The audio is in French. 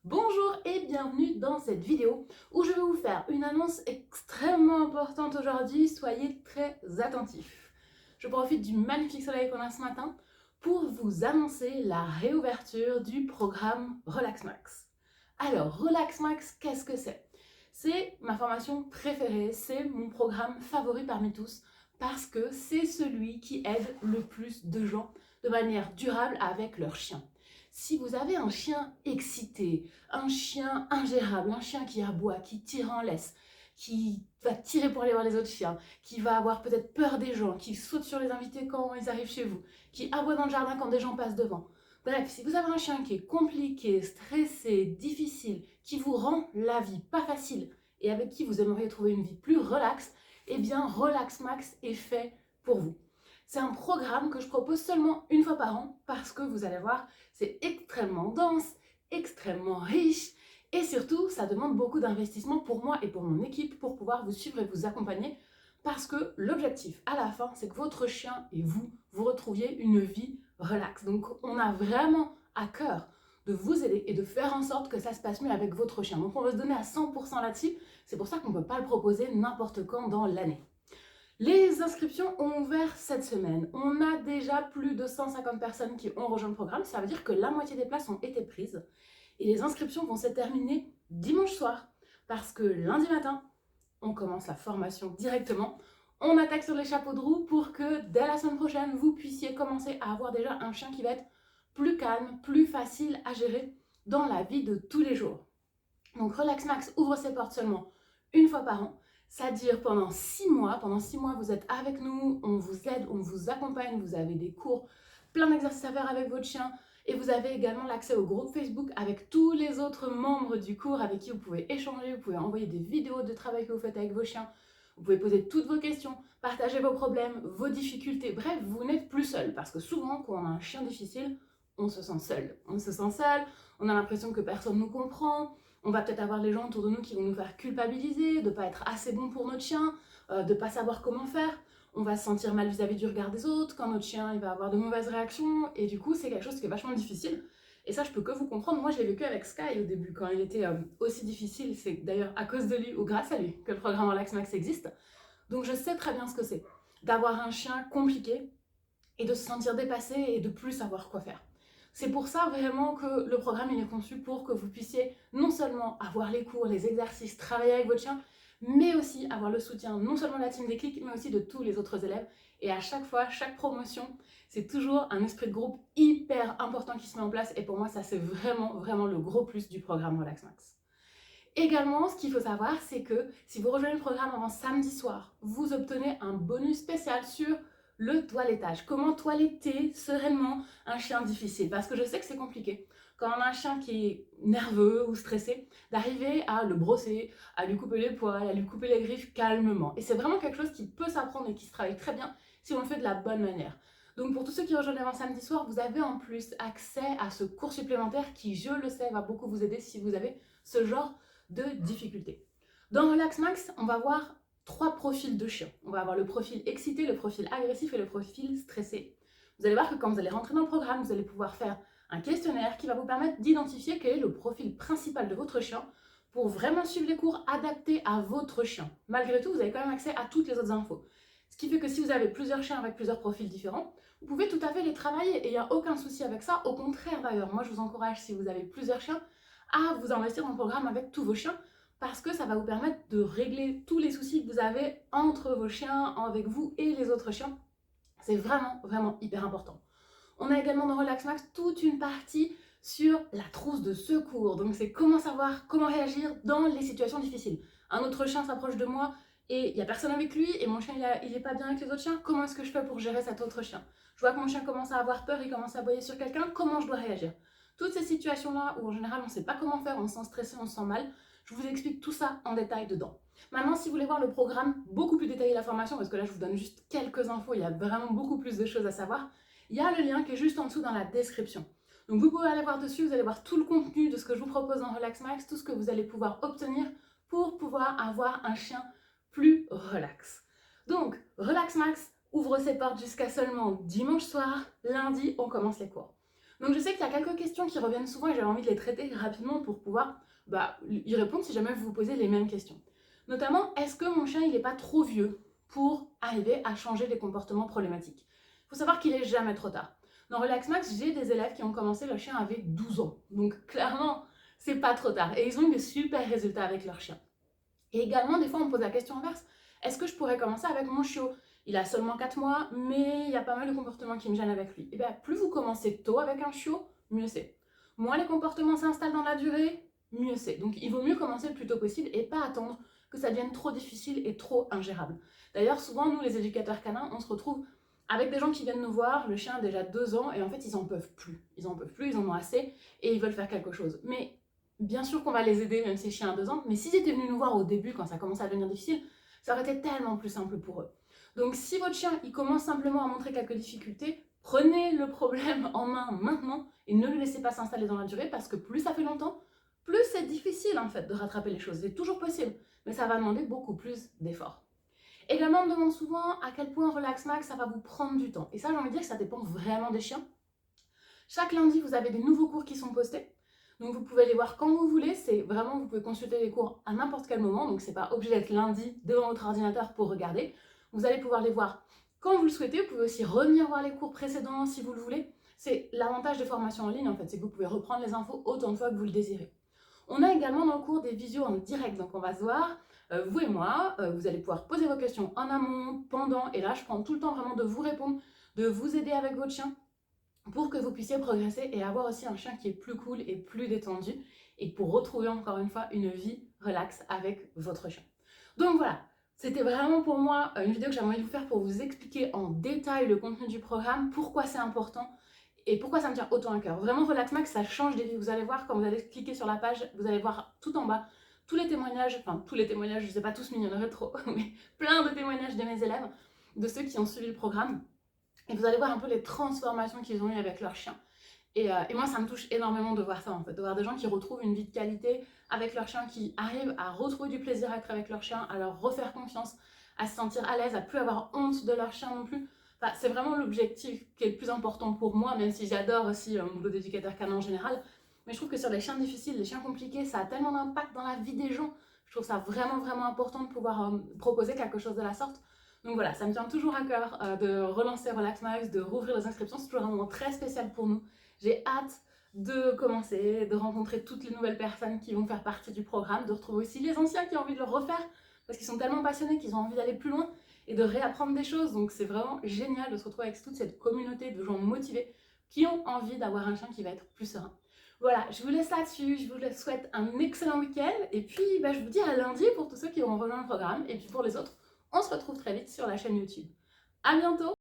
Bonjour et bienvenue dans cette vidéo où je vais vous faire une annonce extrêmement importante aujourd'hui, soyez très attentifs. Je profite du magnifique soleil qu'on a ce matin pour vous annoncer la réouverture du programme Relax Max. Alors, Relax Max, qu'est-ce que c'est? C'est ma formation préférée, c'est mon programme favori parmi tous parce que c'est celui qui aide le plus de gens de manière durable avec leur chien. Si vous avez un chien excité, un chien ingérable, un chien qui aboie, qui tire en laisse, qui va tirer pour aller voir les autres chiens, qui va avoir peut-être peur des gens, qui saute sur les invités quand ils arrivent chez vous, qui aboie dans le jardin quand des gens passent devant. Bref, si vous avez un chien qui est compliqué, stressé, difficile, qui vous rend la vie pas facile et avec qui vous aimeriez trouver une vie plus relaxe, eh bien Relax Max est fait pour vous. C'est un programme que je propose seulement une fois par an parce que vous allez voir, c'est extrêmement dense, extrêmement riche et surtout, ça demande beaucoup d'investissement pour moi et pour mon équipe pour pouvoir vous suivre et vous accompagner parce que l'objectif à la fin, c'est que votre chien et vous retrouviez une vie relaxe. Donc, on a vraiment à cœur de vous aider et de faire en sorte que ça se passe mieux avec votre chien. Donc, on va se donner à 100% là-dessus. C'est pour ça qu'on ne peut pas le proposer n'importe quand dans l'année. Les inscriptions ont ouvert cette semaine. On a déjà plus de 150 personnes qui ont rejoint le programme. Ça veut dire que la moitié des places ont été prises. Et les inscriptions vont se terminer dimanche soir. Parce que lundi matin, on commence la formation directement. On attaque sur les chapeaux de roue pour que dès la semaine prochaine, vous puissiez commencer à avoir déjà un chien qui va être plus calme, plus facile à gérer dans la vie de tous les jours. Donc Relax Max ouvre ses portes seulement une fois par an. Ça dure pendant 6 mois. Pendant 6 mois, vous êtes avec nous, on vous aide, on vous accompagne, vous avez des cours, plein d'exercices à faire avec votre chien. Et vous avez également l'accès au groupe Facebook avec tous les autres membres du cours avec qui vous pouvez échanger, vous pouvez envoyer des vidéos de travail que vous faites avec vos chiens, vous pouvez poser toutes vos questions, partager vos problèmes, vos difficultés. Bref, vous n'êtes plus seul parce que souvent, quand on a un chien difficile, on se sent seul. On se sent seul, on a l'impression que personne ne nous comprend. On va peut-être avoir les gens autour de nous qui vont nous faire culpabiliser, de ne pas être assez bon pour notre chien, de ne pas savoir comment faire. On va se sentir mal vis-à-vis du regard des autres, quand notre chien il va avoir de mauvaises réactions, et du coup c'est quelque chose qui est vachement difficile. Et ça je peux que vous comprendre, moi je l'ai vécu avec Sky au début, quand il était aussi difficile, c'est d'ailleurs à cause de lui, ou grâce à lui, que le programme Relax Max existe. Donc je sais très bien ce que c'est, d'avoir un chien compliqué, et de se sentir dépassé et de plus savoir quoi faire. C'est pour ça vraiment que le programme il est conçu pour que vous puissiez non seulement avoir les cours, les exercices, travailler avec votre chien, mais aussi avoir le soutien non seulement de la team Déclic, mais aussi de tous les autres élèves. Et à chaque fois, chaque promotion, c'est toujours un esprit de groupe hyper important qui se met en place. Et pour moi, ça c'est vraiment le gros plus du programme Relax Max. Également, ce qu'il faut savoir, c'est que si vous rejoignez le programme avant samedi soir, vous obtenez un bonus spécial sur le toilettage. Comment toiletter sereinement un chien difficile? Parce que je sais que c'est compliqué. Quand on a un chien qui est nerveux ou stressé, d'arriver à le brosser, à lui couper les poils, à lui couper les griffes calmement. Et c'est vraiment quelque chose qui peut s'apprendre et qui se travaille très bien si on le fait de la bonne manière. Donc pour tous ceux qui rejoignent avant samedi soir, vous avez en plus accès à ce cours supplémentaire qui, je le sais, va beaucoup vous aider si vous avez ce genre de difficultés. Dans Relax Max, on va voir 3 profils de chiens. On va avoir le profil excité, le profil agressif et le profil stressé. Vous allez voir que quand vous allez rentrer dans le programme, vous allez pouvoir faire un questionnaire qui va vous permettre d'identifier quel est le profil principal de votre chien pour vraiment suivre les cours adaptés à votre chien. Malgré tout, vous avez quand même accès à toutes les autres infos. Ce qui fait que si vous avez plusieurs chiens avec plusieurs profils différents, vous pouvez tout à fait les travailler et il n'y a aucun souci avec ça. Au contraire d'ailleurs, moi je vous encourage, si vous avez plusieurs chiens, à vous investir dans le programme avec tous vos chiens parce que ça va vous permettre de régler tous les soucis que vous avez entre vos chiens, avec vous et les autres chiens. C'est vraiment hyper important. On a également dans Relax Max toute une partie sur la trousse de secours. Donc c'est comment savoir, comment réagir dans les situations difficiles. Un autre chien s'approche de moi et il n'y a personne avec lui et mon chien il est pas bien avec les autres chiens. Comment est-ce que je fais pour gérer cet autre chien? Je vois que mon chien commence à avoir peur, il commence à aboyer sur quelqu'un, comment je dois réagir? Toutes ces situations-là où en général on ne sait pas comment faire, on se sent stressé, on se sent mal, je vous explique tout ça en détail dedans. Maintenant, si vous voulez voir le programme beaucoup plus détaillé, la formation, parce que là je vous donne juste quelques infos, il y a vraiment beaucoup plus de choses à savoir, il y a le lien qui est juste en dessous dans la description. Donc vous pouvez aller voir dessus, vous allez voir tout le contenu de ce que je vous propose dans Relax Max, tout ce que vous allez pouvoir obtenir pour pouvoir avoir un chien plus relax. Donc Relax Max ouvre ses portes jusqu'à seulement dimanche soir, lundi on commence les cours. Donc je sais qu'il y a quelques questions qui reviennent souvent et j'avais envie de les traiter rapidement pour pouvoir y répondre si jamais vous vous posez les mêmes questions. Notamment, est-ce que mon chien il n'est pas trop vieux pour arriver à changer les comportements problématiques? Il faut savoir qu'il n'est jamais trop tard. Dans Relax Max, j'ai des élèves qui ont commencé, le chien avait 12 ans. Donc clairement, c'est pas trop tard. Et ils ont eu de super résultats avec leur chien. Et également, des fois, on me pose la question inverse. Est-ce que je pourrais commencer avec mon chiot? Il a seulement 4 mois, mais il y a pas mal de comportements qui me gênent avec lui. Et bien, plus vous commencez tôt avec un chiot, mieux c'est. Moins les comportements s'installent dans la durée, mieux c'est. Donc, il vaut mieux commencer le plus tôt possible et pas attendre que ça devienne trop difficile et trop ingérable. D'ailleurs, souvent, nous, les éducateurs canins, on se retrouve avec des gens qui viennent nous voir, le chien a déjà 2 ans, et en fait, ils en peuvent plus. Ils en peuvent plus, ils en ont assez, et ils veulent faire quelque chose. Mais bien sûr qu'on va les aider, même si le chien a 2 ans, mais s'ils étaient venus nous voir au début, quand ça commençait à devenir difficile, ça aurait été tellement plus simple pour eux. Donc si votre chien, il commence simplement à montrer quelques difficultés, prenez le problème en main maintenant, et ne le laissez pas s'installer dans la durée, parce que plus ça fait longtemps, plus c'est difficile en fait de rattraper les choses. C'est toujours possible, mais ça va demander beaucoup plus d'efforts. Également, on me demande souvent à quel point Relax Max, ça va vous prendre du temps. Et ça, j'ai envie de dire que ça dépend vraiment des chiens. Chaque lundi, vous avez des nouveaux cours qui sont postés. Donc vous pouvez les voir quand vous voulez. C'est vraiment, vous pouvez consulter les cours à n'importe quel moment. Donc c'est pas obligé d'être lundi devant votre ordinateur pour regarder. Vous allez pouvoir les voir quand vous le souhaitez. Vous pouvez aussi revenir voir les cours précédents si vous le voulez. C'est l'avantage des formations en ligne en fait, c'est que vous pouvez reprendre les infos autant de fois que vous le désirez. On a également dans le cours des visios en direct, donc on va se voir, vous et moi, vous allez pouvoir poser vos questions en amont, pendant, et là je prends tout le temps vraiment de vous répondre, de vous aider avec votre chien pour que vous puissiez progresser et avoir aussi un chien qui est plus cool et plus détendu et pour retrouver encore une fois une vie relaxe avec votre chien. Donc voilà, c'était vraiment pour moi une vidéo que j'avais envie de vous faire pour vous expliquer en détail le contenu du programme, pourquoi c'est important et pourquoi ça me tient autant à cœur. Vraiment, Relax Max, ça change des vies. Vous allez voir, quand vous allez cliquer sur la page, vous allez voir tout en bas tous les témoignages, enfin tous les témoignages, je ne sais pas tous, mais il y en aurait trop, mais plein de témoignages de mes élèves, de ceux qui ont suivi le programme. Et vous allez voir un peu les transformations qu'ils ont eues avec leur chien. Et moi, ça me touche énormément de voir ça, en fait, de voir des gens qui retrouvent une vie de qualité avec leur chien, qui arrivent à retrouver du plaisir à être avec leur chien, à leur refaire confiance, à se sentir à l'aise, à plus avoir honte de leur chien non plus. Enfin, c'est vraiment l'objectif qui est le plus important pour moi, même si j'adore aussi mon boulot d'éducateur canin en général. Mais je trouve que sur les chiens difficiles, les chiens compliqués, ça a tellement d'impact dans la vie des gens. Je trouve ça vraiment, vraiment important de pouvoir proposer quelque chose de la sorte. Donc voilà, ça me tient toujours à cœur de relancer Relax Max, de rouvrir les inscriptions. C'est toujours un moment très spécial pour nous. J'ai hâte de commencer, de rencontrer toutes les nouvelles personnes qui vont faire partie du programme, de retrouver aussi les anciens qui ont envie de le refaire parce qu'ils sont tellement passionnés qu'ils ont envie d'aller plus loin et de réapprendre des choses. Donc c'est vraiment génial de se retrouver avec toute cette communauté de gens motivés qui ont envie d'avoir un chien qui va être plus serein. Voilà, je vous laisse là-dessus, je vous souhaite un excellent week-end et puis je vous dis à lundi pour tous ceux qui auront rejoint le programme et puis pour les autres, on se retrouve très vite sur la chaîne YouTube. À bientôt!